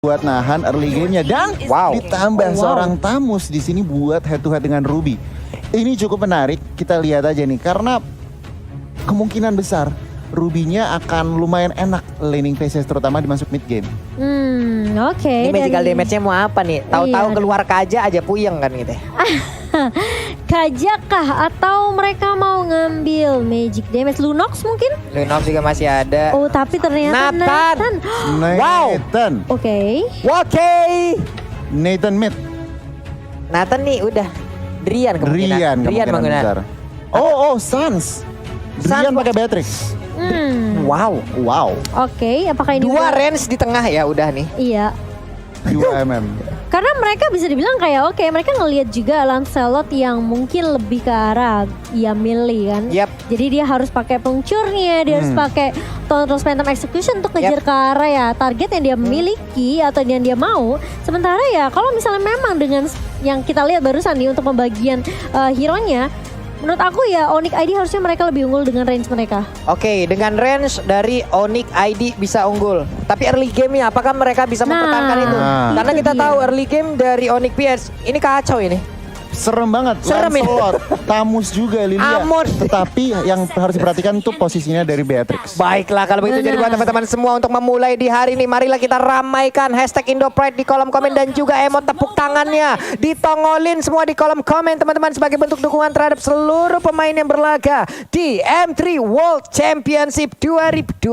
buat nahan early game-nya dan ditambah seorang Tamus di sini buat head to head dengan Ruby. Ini cukup menarik, kita lihat aja nih karena kemungkinan besar Ruby-nya akan lumayan enak laning phases terutama di masuk mid game. Oke. Ini magical damage-nya mau apa nih? Tahu-tahu keluar kaja aja puyeng kan gitu. Kaja kah atau mereka mau ngambil magic damage? Lunox mungkin? Lunox juga masih ada. Oh tapi ternyata Nathan. Nathan. Oke. Nathan mid. Nathan nih udah Drian kemungkinan menggunakan. Oh Sans. Drian pakai Beatrix. Wow. Oke, apakah ini 2 range di tengah ya udah nih. Iya. 2 mm. Karena mereka bisa dibilang kayak mereka ngelihat juga Lancelot yang mungkin lebih ke arah melee kan. Jadi dia harus pakai pengcurnya, dia harus pakai Total Phantom Execution untuk ngejar ke arah ya target yang dia miliki atau yang dia mau. Sementara ya kalau misalnya memang dengan yang kita lihat barusan nih untuk pembagian hero-nya, menurut aku ya Onyx ID harusnya mereka lebih unggul dengan range mereka. Oke, dengan range dari Onyx ID bisa unggul. Tapi early game-nya apakah mereka bisa mempertahankan itu? Karena kita tahu early game dari Onyx PS ini kacau ini. Serem banget, Lancelot, Tamus juga Lilia. Tetapi yang harus diperhatikan tuh posisinya dari Beatrix. Baiklah kalau begitu jadi buat teman-teman semua untuk memulai di hari ini, marilah kita ramaikan hashtag IndoPride di kolom komen dan juga emot tepuk tangannya ditongolin semua di kolom komen teman-teman sebagai bentuk dukungan terhadap seluruh pemain yang berlaga di M3 World Championship 2021.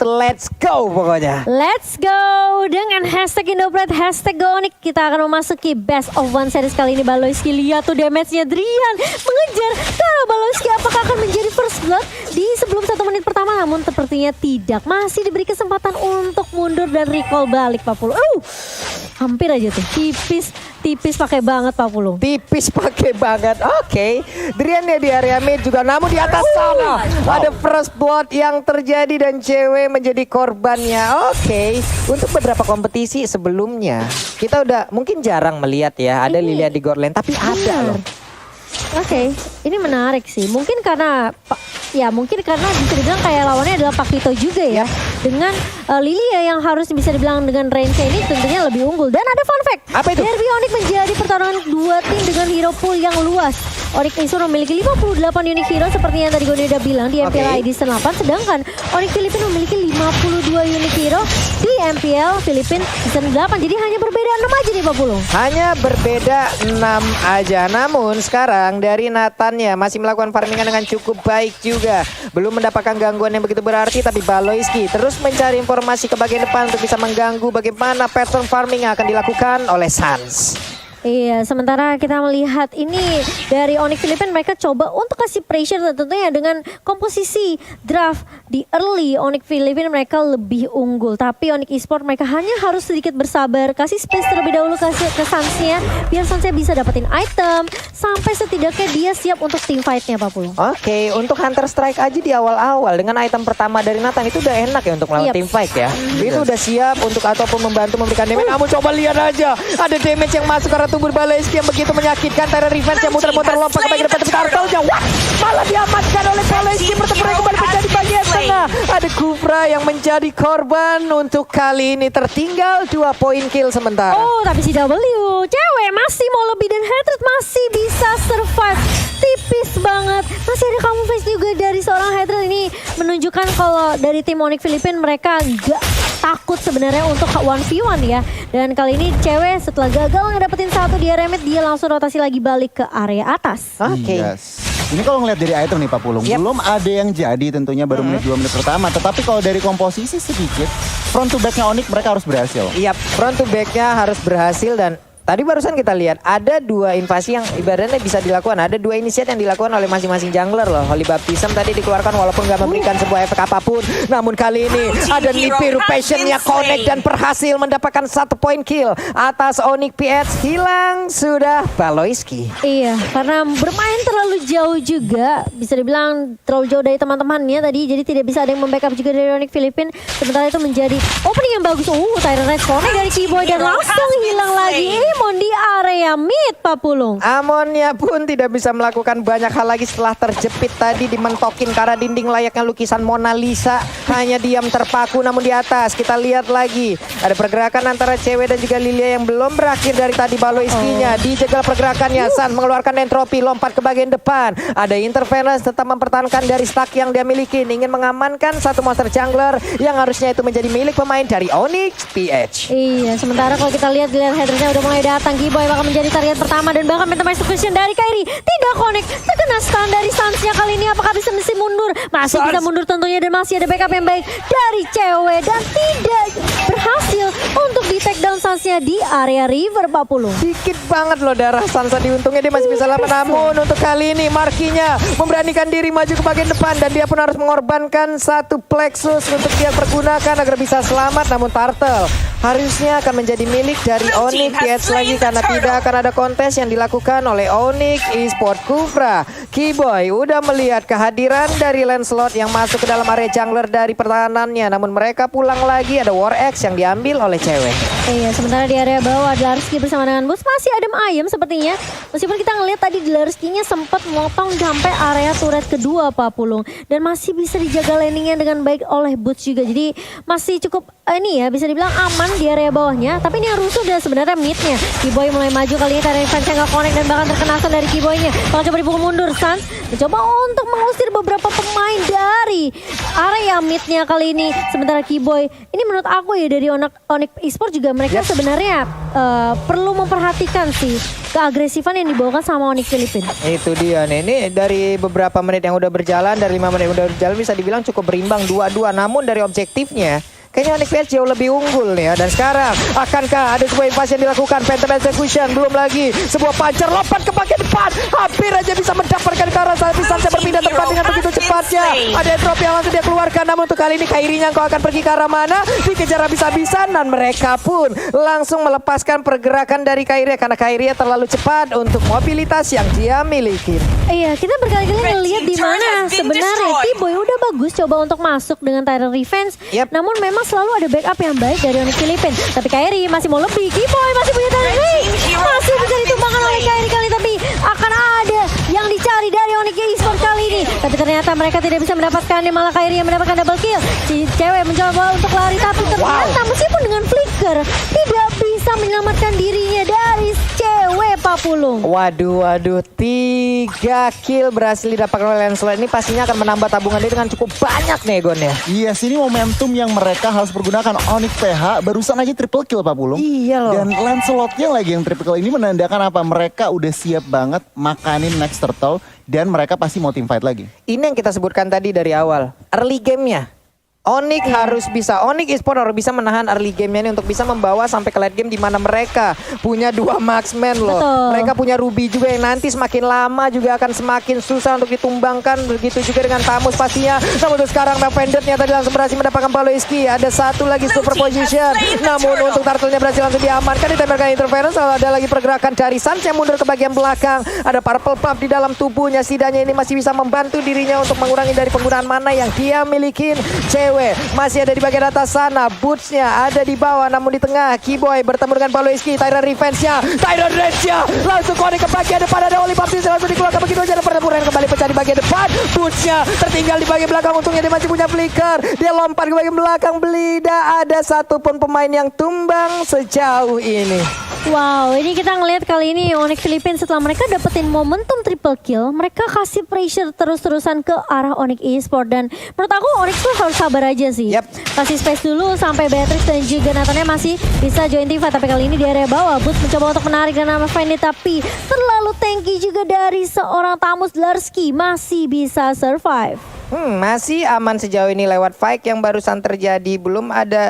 Let's go pokoknya. Let's go dengan hashtag IndoPride, hashtag GoOnyx kita akan memasuki Best of One series kali ini. Baloyski lihat tuh damage-nya Drian mengejar ke arah Baloyski, apakah akan menjadi first blood di sebelum 1 menit pertama, namun sepertinya tidak, masih diberi kesempatan untuk mundur dan recall balik Papulu. Hampir aja tuh, tipis pakai banget Papulu. Tipis pakai banget. Oke. Drian ya di area mid juga, namun di atas sana ada first blood yang terjadi dan cewek menjadi korbannya. Oke. Untuk beberapa kompetisi sebelumnya kita udah mungkin jarang melihat ya ada Lilia di Gorland, tapi ada loh. Oke, ini menarik sih. Mungkin karena bisa dibilang kayak lawannya adalah Pakito juga ya. Dengan Lilia yang harus bisa dibilang dengan range ini tentunya lebih unggul. Dan ada fun fact. Apa itu? Derby Onyx menjadi pertarungan 2 tim dengan hero pool yang luas. Onyx Isur memiliki 58 unique hero seperti yang tadi Goni udah bilang di MPL ID 8. Sedangkan Onyx Filipina memiliki 52 unique hero di MPL Filipina Season 8. Jadi hanya berbeda 6 aja nih Pak Pulung. Hanya berbeda 6 aja. Namun sekarang dari Nathan ya masih melakukan farmingan dengan cukup baik juga. Belum mendapatkan gangguan yang begitu berarti, tapi Baloyski terus mencari informasi ke bagian depan untuk bisa mengganggu bagaimana pattern farming yang akan dilakukan oleh Sans. Iya, sementara kita melihat ini dari Onyx Filipina mereka coba untuk kasih pressure tentunya dengan komposisi draft di early Onyx Filipina mereka lebih unggul. Tapi Onyx Esport mereka hanya harus sedikit bersabar, kasih space terlebih dahulu ke Sansnya biar Sansnya bisa dapetin item sampai setidaknya dia siap untuk team fight-nya Pak Pulu. Oke, untuk Hunter Strike aja di awal-awal dengan item pertama dari Nathan itu udah enak ya untuk melawan team fight ya. Itu udah siap untuk ataupun membantu memberikan damage. Namun coba lihat aja ada damage yang masuk karena tubuh Baloyski yang begitu menyakitkan. Terror Revenge yang muter-muter lompat ke bagian depan, tapi turtle-nya malah diamankan oleh Baloyski. Pertempuran kembali menjadi bagian tengah. Ada Kufra yang menjadi korban untuk kali ini, tertinggal 2 poin kill sementara. Tapi si W cewek masih mau lebih dan Hatred masih bisa survive. Tipis banget. Masih ada camouflage juga dari seorang Hatred. Ini menunjukkan kalau dari tim Onyx Filipina mereka gak takut sebenarnya untuk 1v1 ya. Dan kali ini cewek setelah gagal ngedapetin 1 di area mid, dia langsung rotasi lagi balik ke area atas. Oke. Ini kalau ngeliat dari item nih Pak Pulung, belum ada yang jadi tentunya baru menit 2 menit pertama. Tetapi kalau dari komposisi sedikit, front to back-nya Onyx mereka harus berhasil. Iya, front to back-nya harus berhasil dan tadi barusan kita lihat ada 2 invasi yang ibaratnya bisa dilakukan. Ada 2 initiate yang dilakukan oleh masing-masing jungler loh. Holy Baptism tadi dikeluarkan walaupun gak memberikan sebuah efek apapun. Namun kali ini ada Nibiru Passion-nya connect dan berhasil mendapatkan 1 point kill atas Onyx PH. Hilang sudah Baloyski. Iya, karena bermain terlalu jauh juga. Bisa dibilang terlalu jauh dari teman-temannya tadi. Jadi tidak bisa ada yang membackup juga dari Onyx Filipina. Sementara itu menjadi opening yang bagus. Tyrant Red connect dari Keyboy dan langsung hilang lagi. Amon di area mid, Pak Pulung. Amonnya pun tidak bisa melakukan banyak hal lagi setelah terjepit tadi, dimentokin ke arah dinding layaknya lukisan Mona Lisa. Hanya diam terpaku namun di atas. Kita lihat lagi ada pergerakan antara cewek dan juga Lilia yang belum berakhir dari tadi. Baloiskinya dijegal pergerakannya. San mengeluarkan entropi, lompat ke bagian depan. Ada interference tetap mempertahankan dari stack yang dia miliki. Ingin mengamankan satu monster jungler yang harusnya itu menjadi milik pemain dari Onyx PH. Iya, sementara kalau kita lihat headersnya udah mulai datang. Kiboy bakal menjadi target pertama dan bahkan Phantom Execution dari Kairi tidak connect. Terkena stun dari Sansnya kali ini. Apakah bisa mundur? Masih bisa mundur tentunya dan masih ada backup yang baik dari cewek dan tidak berhasil untuk di take down Sansnya di area river, Pak Pulung. Dikit banget loh darah Sansa diuntungnya dia masih bisa lama. Namun untuk kali ini Markinya memberanikan diri maju ke bagian depan dan dia pun harus mengorbankan satu plexus untuk dia pergunakan agar bisa selamat. Namun Turtle harusnya akan menjadi milik dari Onyx PH lagi karena tidak akan ada kontes yang dilakukan oleh Onyx Esports Kufra. Kiboy udah melihat kehadiran dari Lancelot yang masuk ke dalam area jungler dari pertahanannya. Namun mereka pulang lagi, ada War X yang diambil oleh cewek. Iya, sementara di area bawah Dlarsky bersama dengan Bus masih adem ayem sepertinya. Meskipun kita ngelihat tadi Dlarsky-nya sempat motong sampai area turret kedua, Pak Pulung. Dan masih bisa dijaga landingnya dengan baik oleh Boots juga. Jadi masih cukup ini ya bisa dibilang aman di area bawahnya. Tapi ini yang rusuh udah sebenarnya midnya. Kiboy mulai maju kali ini karena defense nggak connect dan bahkan terkena stun dari Kiboy-nya. Kalau coba dipukul mundur, Sans mencoba untuk mengusir beberapa pemain dari area midnya kali ini. Sementara Kiboy, ini menurut aku ya dari Onyx Esports juga mereka sebenarnya perlu memperhatikan sih keagresifan yang dibawakan sama Onyx Filipina. Itu dia nih, ini dari beberapa menit yang udah berjalan, dari 5 menit yang udah berjalan bisa dibilang cukup berimbang 2-2. Namun dari objektifnya kayaknya Onyx PH jauh lebih unggul nih ya. Dan sekarang akankah ada sebuah invasi yang dilakukan? Phantom Execution belum lagi. Sebuah pancer lompat ke bagian depan. Hampir aja bisa mendapatkan ke arah tapi Sansa berpindah tempat dengan begitu cepatnya. Ada drop yang langsung dia keluarkan. Namun untuk kali ini Kairinya kau akan pergi ke arah mana? Dikejar habis-habisan dan mereka pun langsung melepaskan pergerakan dari Kairi karena Kairi terlalu cepat untuk mobilitas yang dia miliki. Iya, kita berkali-kali ngelihat di mana sebenarnya Kiboy udah bagus coba untuk masuk dengan Tyrant Revenge. Namun memang selalu ada backup yang baik dari Onyx Filipina. Tapi Kairi masih mau lebih. Kiboy masih punya Tyrant Revenge. Masih bisa ditumbangkan oleh Kairi kali tapi akan ada yang dicari dari Onyx Esports kali ini. Tapi ternyata mereka tidak bisa mendapatkannya, malah Kairi yang mendapatkan double kill. Si cewek mencoba untuk lari tapi ternyata meskipun dengan flicker tidak bisa menyelamatkan dirinya dari cewek, Pak Pulung. Waduh, 3 kill berhasil didapatkan oleh Lancelot. Ini pastinya akan menambah tabungan dia dengan cukup banyak nih Gon ya. Iya, sini momentum yang mereka harus pergunakan. Onyx PH barusan aja triple kill, Pak Pulung. Iya loh. Dan Lancelotnya lagi yang triple kill. Ini menandakan apa? Mereka udah siap banget makanin next turtle. Dan mereka pasti mau team fight lagi. Ini yang kita sebutkan tadi dari awal. Early game-nya. Onyx harus bisa, Onyx Esports harus bisa menahan early game-nya ini untuk bisa membawa sampai ke late game di mana mereka punya 2 marksman loh. Betul. Mereka punya Ruby juga yang nanti semakin lama juga akan semakin susah untuk ditumbangkan. Begitu juga dengan Tamus pastinya. Namun untuk sekarang Vendetnya tadi langsung berhasil mendapatkan Baloiski. Ada satu lagi super position. Namun untuk Turtle-nya berhasil langsung diamankan. Ditembakkan interference. Lalu ada lagi pergerakan dari Sans yang mundur ke bagian belakang. Ada purple puff di dalam tubuhnya. Setidaknya ini masih bisa membantu dirinya untuk mengurangi dari penggunaan mana yang dia miliki. Masih ada di bagian atas sana. Boots-nya ada di bawah namun di tengah Kiboy bertemu dengan Baloiski. Tyrant Revenge-nya, Tyrant Rage-nya langsung connect ke bagian depan. Ada Oli Baptiste langsung dikeluarkan begitu aja. Ada pertempuran kembali pecah di bagian depan. Boots-nya tertinggal di bagian belakang. Untungnya dia masih punya flicker. Dia lompat ke bagian belakang. Tidak ada satupun pemain yang tumbang sejauh ini. Wow, ini kita ngelihat kali ini Onyx Filipina setelah mereka dapetin momentum triple kill, mereka kasih pressure terus-terusan ke arah Onyx Esports. Dan menurut aku Onyx tuh harus sabar aja sih. Kasih space dulu sampai Beatrix dan juga Nathannya masih bisa join team fight. Tapi kali ini di area bawah Boots mencoba untuk menarik dan nama Fendi, tapi terlalu tanky juga dari seorang Tamus. Dlarsky masih bisa survive. Masih aman sejauh ini lewat fight yang barusan terjadi. Belum ada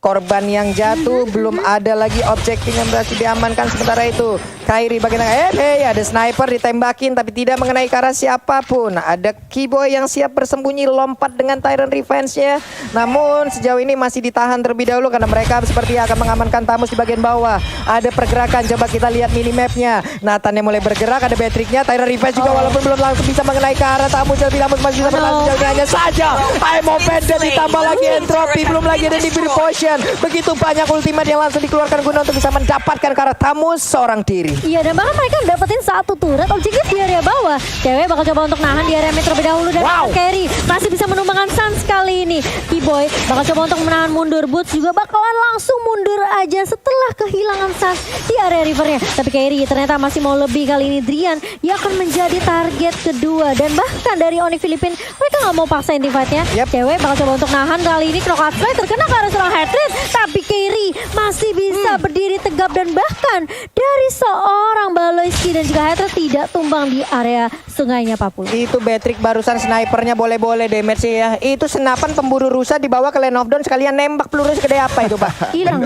korban yang jatuh, belum ada lagi objektif yang berhasil diamankan. Sementara itu Kairi bagian tengah. Ada sniper ditembakin tapi tidak mengenai ke arah siapapun. Ada Keyboy yang siap bersembunyi lompat dengan Tyrant Revenge-nya. Namun sejauh ini masih ditahan terlebih dahulu karena mereka seperti akan mengamankan Tamus di bagian bawah. Ada pergerakan, coba kita lihat minimapnya. Nathan yang mulai bergerak, ada Patricknya. Tyrant Revenge juga walaupun belum langsung bisa mengenai ke arah Tamus. Tamus masih bisa berlangsung jauh hanya saja. I'm offended ditambah lagi entropy. Belum lagi ada di potion. Begitu banyak ultimate yang langsung dikeluarkan guna untuk bisa mendapatkan ke arah Tamus seorang diri. Iya, dan bahkan mereka dapetin satu turret objektif di area bawah. Cewek bakal coba untuk nahan di area mid terlebih dahulu dan Carry masih bisa menumbangkan Sans kali ini. Keyboy bakal coba untuk menahan mundur. Boots juga bakalan langsung mundur aja setelah kehilangan Sans di area rivernya. Tapi Carry ternyata masih mau lebih kali ini. Drian yang akan menjadi target kedua. Dan bahkan dari Onyx Filipin mereka nggak mau paksain divide-nya. Cewek bakal coba untuk nahan kali ini. Knockout Strike terkena ke arah seorang Hatred. Tapi Carry masih bisa berdiri tegap dan bahkan dari seorang Baloyski dan juga Hatred tidak tumbang di area sungainya Papul. Itu Patrick barusan snipernya boleh-boleh damage ya. Itu senapan pemburu rusa dibawa ke Lane of Dawn sekalian nembak peluru segede apa itu Pak? Hilang.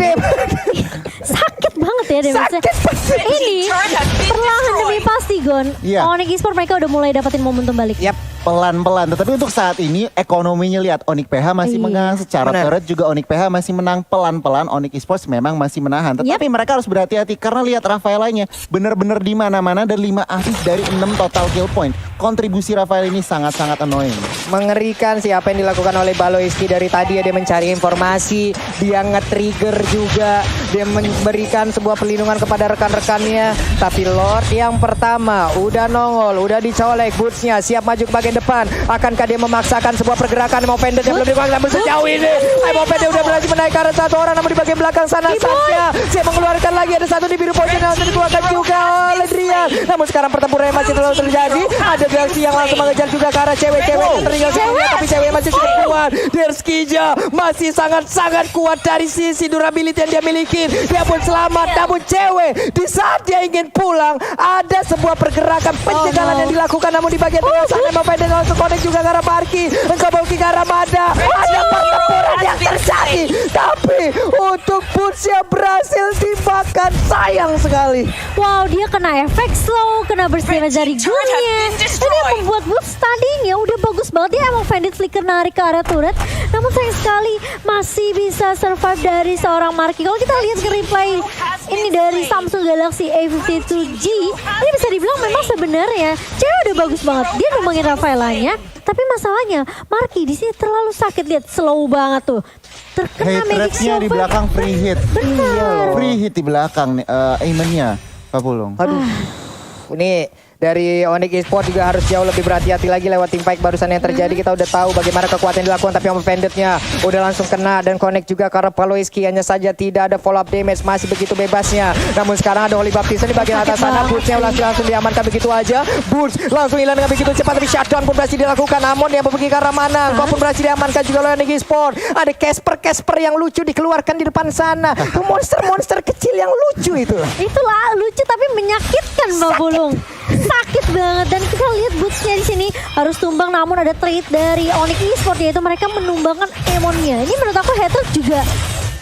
Sakit banget ya damage-nya. Ini perlahan demi pasti Gon. Onyx Esports mereka udah mulai dapetin momentum balik. Pelan-pelan, tetapi untuk saat ini ekonominya lihat Onyx PH masih menang secara turret juga Onyx PH masih menang pelan-pelan. Onyx Esports memang masih menahan, tetapi mereka harus berhati-hati karena lihat Rafaelanya bener-bener di mana-mana dan 5 assist dari 6 total kill point. Kontribusi Rafael ini sangat-sangat annoying. Mengerikan sih apa yang dilakukan oleh Baloyski dari tadi ya, dia mencari informasi, dia nge-trigger juga, dia memberikan sebuah pelindungan kepada rekan-rekannya. Tapi Lord yang pertama udah nongol, udah dicolek, Boots-nya siap maju ke bagian depan. Akankah dia memaksakan sebuah pergerakan? Offended yang belum dilakukan namun sejauh ini Offended udah berhasil menaik ke arah satu orang, namun di bagian belakang sana saja saya mengeluarkan lagi, ada satu di biru potion yang langsung dikeluarkan juga oleh Drian. Namun sekarang pertempuran masih terlalu terjadi. Ada Galaxy yang langsung mengejar juga ke arah cewek-cewek yang tertinggal sebelumnya, tapi cewek masih cukup kuat. Derskija masih sangat-sangat kuat dari sisi durability yang dia miliki. Dia pun selamat, namun cewek di saat dia ingin pulang ada sebuah pergerakan pencegahan yang dilakukan, namun di bagian tengah sana Offended langsung connect juga ke arah Parky, mencoba ke arah Mada. Ada pertempuran yang terjadi, tapi untuk Boots yang berhasil dimakan, sayang sekali. Wow, dia kena efek slow, kena bersih dari gunnya. Ini yang membuat Boots tadinya udah bagus banget. Dia emang Offended flicker narik ke arah turret, namun sayang sekali masih bisa survive dari seorang Marky. Kalau kita lihat ke replay ini dari Samsung Galaxy A52G, ini bisa dibilang memang sebenarnya cewek udah bagus banget. Dia numbangin Rafaelanya, tapi masalahnya Marky di sini terlalu sakit. Lihat slow banget tuh. Terkena magic Rate-nya di belakang free hit. Benar. Free hit di belakang aimennya Pak Pulung. Aduh. Ini dari Onyx Esports juga harus jauh lebih berhati-hati lagi lewat team fight barusan yang terjadi. Kita udah tahu bagaimana kekuatan yang dilakukan, tapi Offended-nya udah langsung kena dan connect juga karena Baloyski, hanya saja tidak ada follow up damage, masih begitu bebasnya. Namun sekarang ada Holy Baptista di bagian atas sana. Boots-nya langsung diamankan begitu aja. Boots langsung hilang dengan begitu cepat, tapi shutdown pun berhasil dilakukan. Amon yang pergi ke arah mana? Kau pun berhasil diamankan juga oleh Onyx Esports. Ada Casper yang lucu dikeluarkan di depan sana. Monster-monster kecil yang lucu itu. Itulah lucu tapi menyakitkan Mbak Bulung. Sakit banget, dan kita lihat Boots-nya di sini harus tumbang, namun ada trade dari Onyx Esports yaitu mereka menumbangkan Emonnya. Ini menurut aku Hatred juga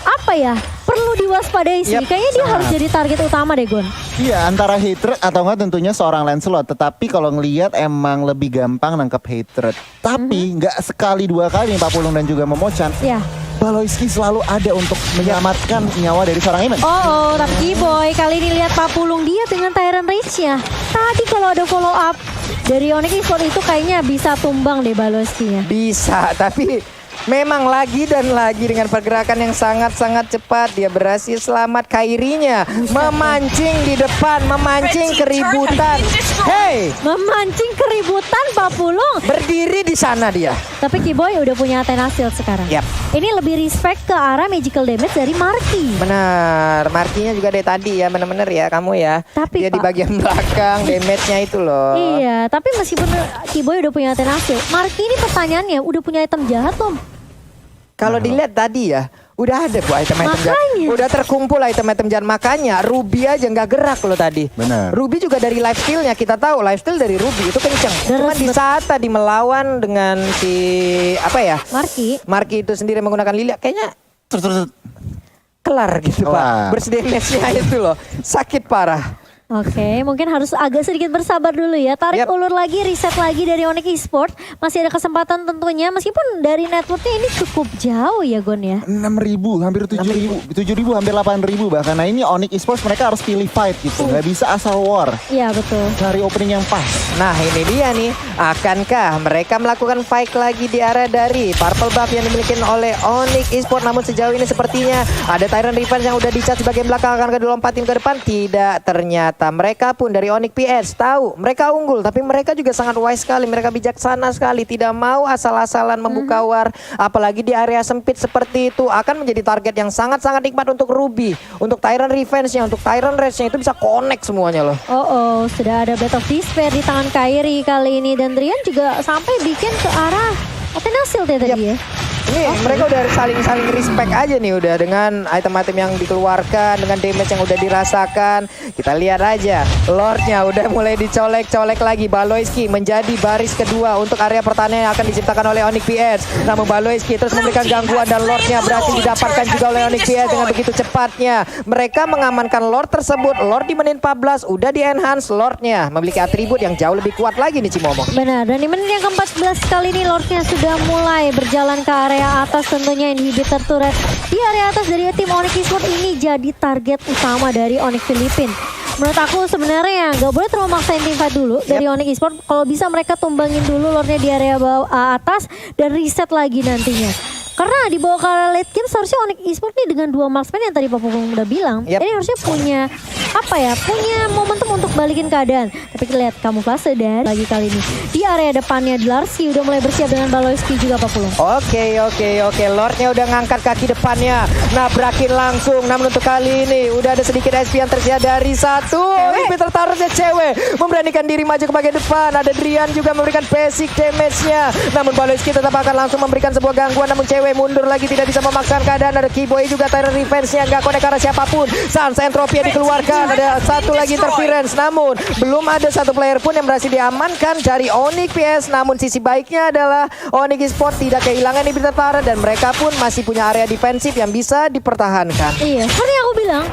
apa ya, perlu diwaspadai sih. Kayaknya dia harus jadi target utama deh Gon. Iya, antara Hatred atau enggak tentunya seorang Lancelot. Tetapi kalau ngelihat emang lebih gampang nangkep Hatred. Tapi nggak sekali dua kali Pak Pulung dan juga Momochan. Baloyski selalu ada untuk menyelamatkan nyawa dari seorang Emen. Tapi Keyboy kali ini lihat Pak Pulung dia dengan Tyrant Rage-nya. Tadi kalau ada follow up dari Onyx Esports itu kayaknya bisa tumbang deh Baloyski-nya. Bisa, tapi memang lagi dan lagi dengan pergerakan yang sangat-sangat cepat dia berhasil selamat. Kairinya memancing di depan, memancing keributan. Hey, memancing keributan Pak Pulung. Berdiri di sana dia. Tapi Keyboy udah punya Athena Shield sekarang. Ini lebih respect ke arah magical damage dari Marky. Benar, Marky-nya juga dari tadi ya, bener-bener ya kamu ya. Tapi dia di bagian belakang damage-nya itu loh. Iya, tapi meskipun Keyboy udah punya Athena Shield, Marky ini pertanyaannya udah punya item jahat belum? Kalau dilihat tadi ya, udah ada bu item-item jahat. Udah terkumpul item-item jahat. Makanya Ruby aja nggak gerak loh tadi. Benar. Ruby juga dari lifesteal-nya, kita tahu lifesteal dari Ruby itu kenceng. Cuma di saat tadi melawan dengan si apa ya? Marky itu sendiri menggunakan Lilia, kayaknya kelar gitu Pak. Bersih damage-nya itu loh. Sakit parah. Oke, mungkin harus agak sedikit bersabar dulu ya. Tarik ulur lagi, reset lagi dari Onyx Esports. Masih ada kesempatan tentunya, meskipun dari networknya ini cukup jauh ya Gon ya. 6.000, hampir 7.000, hampir 8.000 bahkan. Nah ini Onyx Esports mereka harus pilih fight gitu, nggak bisa asal war. Iya betul. Cari opening yang pas. Nah ini dia nih, akankah mereka melakukan fight lagi di area dari purple buff yang dimiliki oleh Onyx Esports? Namun sejauh ini sepertinya ada Tyrant Revenge yang udah dicas sebagai belakang, akan dilompatin ke depan. Tidak, ternyata mereka pun dari Onyx PS tahu mereka unggul, tapi mereka juga sangat wise sekali, mereka bijaksana sekali, tidak mau asal-asalan membuka war, apalagi di area sempit seperti itu. Akan menjadi target yang sangat-sangat nikmat untuk Ruby, untuk Tyrant Revenge-nya, untuk Tyrant Rage-nya, itu bisa connect semuanya loh. Sudah ada Blade of Despair di tangan Kairi kali ini, dan Drian juga sampai bikin ke arah Atenasil tadi ya. Ini mereka udah saling respect aja nih, udah dengan item-item yang dikeluarkan, dengan damage yang udah dirasakan. Kita lihat aja, Lordnya udah mulai dicolek-colek lagi. Baloyski menjadi baris kedua untuk area pertahanan yang akan diciptakan oleh Onyx PS. Namun Baloyski terus memberikan gangguan dan Lordnya berhasil didapatkan juga oleh Onyx PS dengan begitu cepatnya. Mereka mengamankan Lord tersebut. Lord di menit 14 udah di-enhance Lordnya, memiliki atribut yang jauh lebih kuat lagi nih Cimomo. Benar, dan di menit yang ke-14 kali ini Lordnya sudah mulai berjalan ke area atas, tentunya inhibitor turret di area atas dari tim Onyx Esports ini jadi target utama dari Onyx Filipina. Menurut aku sebenarnya gak boleh terlalu maksain tim fight dulu dari Onyx Esports. Kalau bisa mereka tumbangin dulu Lordnya di area bawah atas dan reset lagi nantinya. Karena di bawah ke late game seharusnya Onyx Esports nih dengan 2 marksman yang tadi Papa Pung udah bilang, ini harusnya punya punya momentum untuk balikin keadaan. Tapi kita lihat kamuflase dari lagi kali ini di area depannya di Larsi udah mulai bersiap dengan Baloyski juga Papa Pung. Oke, Lordnya udah ngangkat kaki depannya, nabrakin langsung. Namun untuk kali ini udah ada sedikit SP yang tersedia dari satu inhibitor turretnya cewek, memberanikan diri maju ke bagian depan. Ada Drian juga memberikan basic damage-nya, namun Baloyski tetap akan langsung memberikan sebuah gangguan. Namun cewek mundur lagi, tidak bisa memaksakan keadaan. Ada Keyboy juga, Tyrant Revenge-nya nggak connect karena siapapun. Sans Entropy dikeluarkan, ada satu lagi interference, namun belum ada satu player pun yang berhasil diamankan dari Onyx PS. Namun sisi baiknya adalah Onyx Esports tidak kehilangan inhibitor turret dan mereka pun masih punya area defensif yang bisa dipertahankan. Iya, seperti yang aku bilang,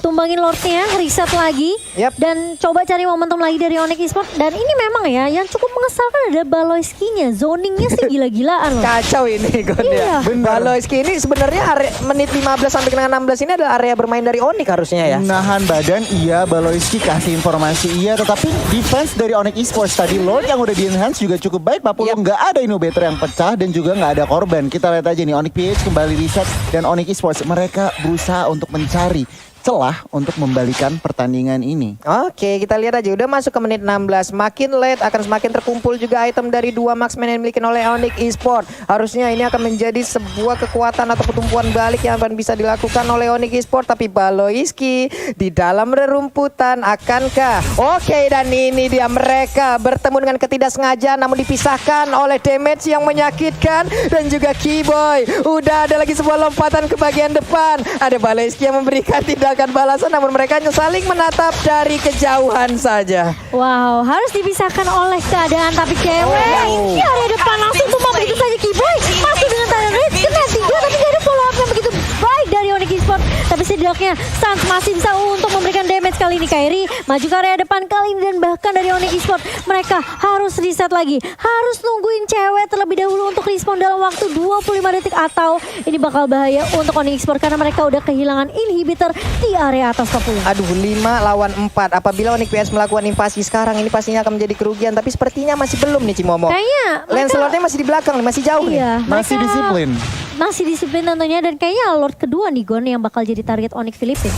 tumbangin Lordnya, reset lagi, dan coba cari momentum lagi dari Onyx Esports. Dan ini memang ya, yang cukup mengesalkan ada Baloyski-nya, zoningnya sih gila-gilaan loh. Kacau ini Gon ya. Baloyski ini sebenarnya menit 15 sampai dengan 16 ini adalah area bermain dari Onyx harusnya ya. Nahan badan, iya. Baloyski kasih informasi, iya. Tetapi defense dari Onyx Esports tadi, Lord yang udah di-enhance juga cukup baik. Pak Pulung nggak ada inhibitor yang pecah dan juga nggak ada korban. Kita lihat aja nih, Onyx PH kembali reset dan Onyx Esports mereka berusaha untuk mencari celah untuk membalikan pertandingan ini. Oke, kita lihat aja udah masuk ke menit 16. Makin late akan semakin terkumpul juga item dari 2 marksman yang dimiliki oleh Onyx Esports. Harusnya ini akan menjadi sebuah kekuatan atau pertumbuhan balik yang akan bisa dilakukan oleh Onyx Esports. Tapi Baloyski di dalam rerumputan, akankah? Oke, dan ini dia mereka bertemu dengan ketidaksengajaan namun dipisahkan oleh damage yang menyakitkan dan juga Keyboy. Udah ada lagi sebuah lompatan ke bagian depan. Ada Baloyski yang memberikan tindakan balasan, namun mereka hanya saling menatap dari kejauhan saja. Wow, harus dipisahkan oleh keadaan, tapi cewek di area depan langsung tuh begitu saja Keyboy masuk dengan Tyrant Rage, kena 3 tapi gak ada follow up yang begitu baik dari Onyx Esports. Tapi setidaknya Sans masih bisa untuk memberikan damage kali ini. Kairi maju ke area depan kali ini, dan bahkan dari Onyx Esports mereka harus reset lagi, harus nungguin cewek terlebih dahulu untuk respon dalam waktu 25 detik atau ini bakal bahaya untuk Onyx Esports karena mereka udah kehilangan inhibitor di area atas 40. Aduh, 5 lawan 4. Apabila Onyx PS melakukan invasi sekarang ini pastinya akan menjadi kerugian, tapi sepertinya masih belum nih Cimomo. Kayaknya Lancelotnya masih di belakang, masih jauh nih. Masih disiplin. Masih disiplin tentunya, dan kayaknya Lord kedua nih Gon yang bakal jadi target Onyx Filipina.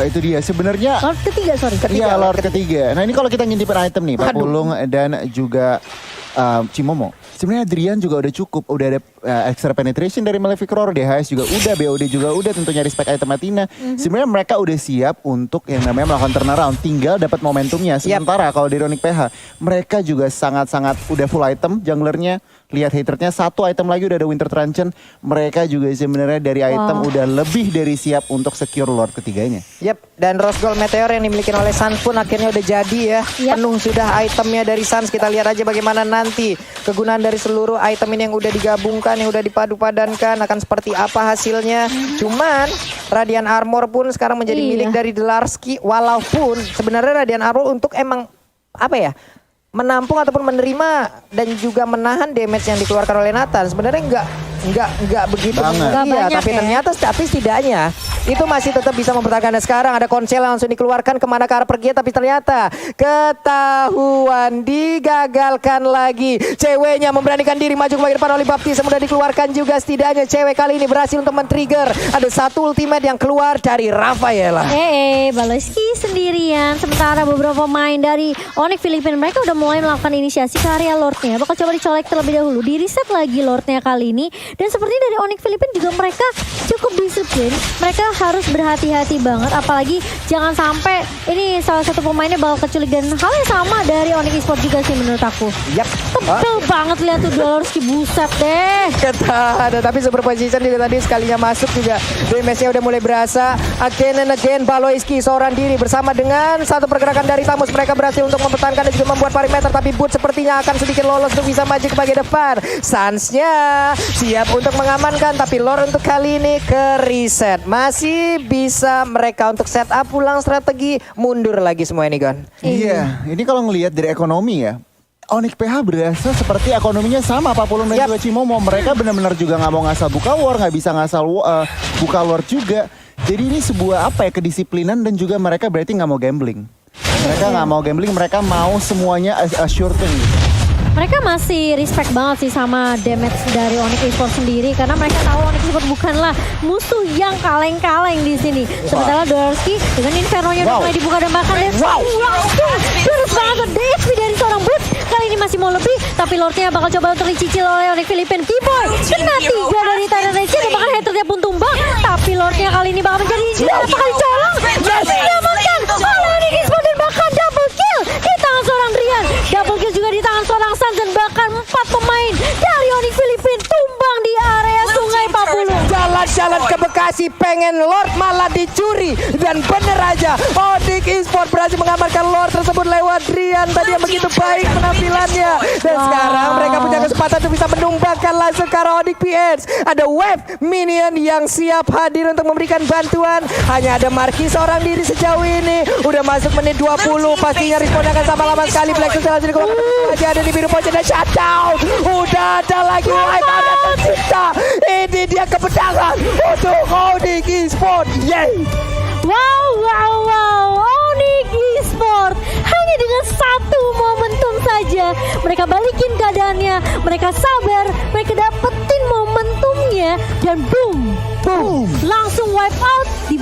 Itu dia sebenarnya. Lord ketiga, Iya, Lord ketiga. Nah ini kalau kita ngintipin item nih, Pak Pulung dan juga Cimomo. Sebenarnya Adrian juga udah cukup, udah ada extra penetration dari Malefic Roar, DHS juga udah, BOD juga udah, tentunya respect item Athena. Sebenarnya mereka udah siap untuk yang namanya melakukan turnaround, tinggal dapat momentumnya. Sementara kalau dari Onyx PH, mereka juga sangat-sangat udah full item junglernya. Lihat haternya, satu item lagi udah ada Winter Truncheon. Mereka juga sebenarnya dari item udah lebih dari siap untuk secure Lord ketiganya. Dan Rose Gold Meteor yang dimiliki oleh Sans pun akhirnya udah jadi ya. Penuh sudah itemnya dari Sans. Kita lihat aja bagaimana nanti kegunaan dari seluruh item ini yang udah digabungkan, yang udah dipadu-padankan akan seperti apa hasilnya. Cuman Radiant Armor pun sekarang menjadi milik dari Delarski, walaupun sebenarnya Radiant Armor untuk emang apa ya, menampung ataupun menerima dan juga menahan damage yang dikeluarkan oleh Nathan. Sebenarnya enggak begitu iya, tapi ternyata setidaknya itu masih tetap bisa mempertahankan. Sekarang ada Konsel langsung dikeluarkan kemana ke arah pergi, tapi ternyata ketahuan, digagalkan lagi. Ceweknya memberanikan diri maju ke bagian depan oleh Baptiste, mudah dikeluarkan juga. Setidaknya cewek kali ini berhasil untuk men-trigger. Ada satu ultimate yang keluar dari Rafaela. Baloski sendirian. Sementara beberapa pemain dari Onyx Filipina mereka udah mulai melakukan inisiasi ke area Lordnya. Bakal coba dicolek terlebih dahulu. Di reset lagi Lordnya kali ini. Dan seperti dari Onyx Filipina juga mereka cukup disiplin. Mereka harus berhati-hati banget. Apalagi jangan sampai ini salah satu pemainnya bakal keculik. Dan hal yang sama dari Onyx Esports juga sih menurut aku. Tebel banget lihat tuh Delarski, buset deh. Ada tapi super position juga tadi sekalinya masuk juga. Damage-nya udah mulai berasa. Again and again Baloiski seorang diri bersama dengan satu pergerakan dari Tamus. Mereka berhasil untuk mempertahankan dan juga membuat perimeter. Tapi Boot sepertinya akan sedikit lolos untuk bisa maju ke bagian depan. Suns-nya siap untuk mengamankan, tapi Lord untuk kali ini ke reset. Masih bisa mereka untuk setup ulang strategi, mundur lagi semua ini Gon. Iya, ini kalau ngelihat dari ekonomi ya, Onyx PH berasa seperti ekonominya sama Papulung dan juga Cimomo. Mereka benar-benar juga nggak mau ngasal buka war, nggak bisa ngasal buka Lord juga. Jadi ini sebuah apa ya, kedisiplinan dan juga mereka berarti nggak mau gambling. Mereka nggak mau gambling, mereka mau semuanya a sure thing. Mereka masih respect banget sih sama damage dari Onyx Esports sendiri karena mereka tahu Onyx Esports bukanlah musuh yang kaleng-kaleng di sini. Sementara Delarski dengan Inferno-nya udah mulai dibuka dan bahkan langsung terus banget DSP dari seorang Boots. Kali ini masih mau lebih, tapi Lordnya bakal coba untuk dicicil oleh Onyx Filipina. Keyboy kena 3 dari Tyrant Rage dan bahkan haternya pun tumbang. Tapi Lordnya kali ini bakal menjadi berapa kali colong. Diamankan oleh Onyx Esports dan bahkan double kill di tangan seorang Drian. Double kill juga di tangan seorang Suns dan bahkan 4 pemain dari Onyx Filipina tumbang di area Sungai Papulung. Jalan-jalan ke Bekasi pengen Lord malah dicuri dan bener aja Onyx Esports berhasil mengamankan Lord tersebut lewat Drian tadi yang begitu baik penampilannya. Dan sekarang mereka punya kesempatan untuk bisa menumbangkan langsung ke arah Onyx PH. Ada wave minion yang siap hadir untuk memberikan bantuan. Hanya ada Marki seorang diri sejauh ini. Udah masuk menit 20, pastinya responnya akan sama lama sekali. Black Sun langsung dikeluarkan aja ada di biru pojok dan shutdown. Udah ada lagi wave, ada tercipta. Ini dia kemenangan untuk Onyx Esports. Yay! Wow, Onyx Esports hanya dengan satu momentum saja mereka balikin keadaannya, mereka sabar, mereka dapetin momentumnya dan boom, langsung wipe out di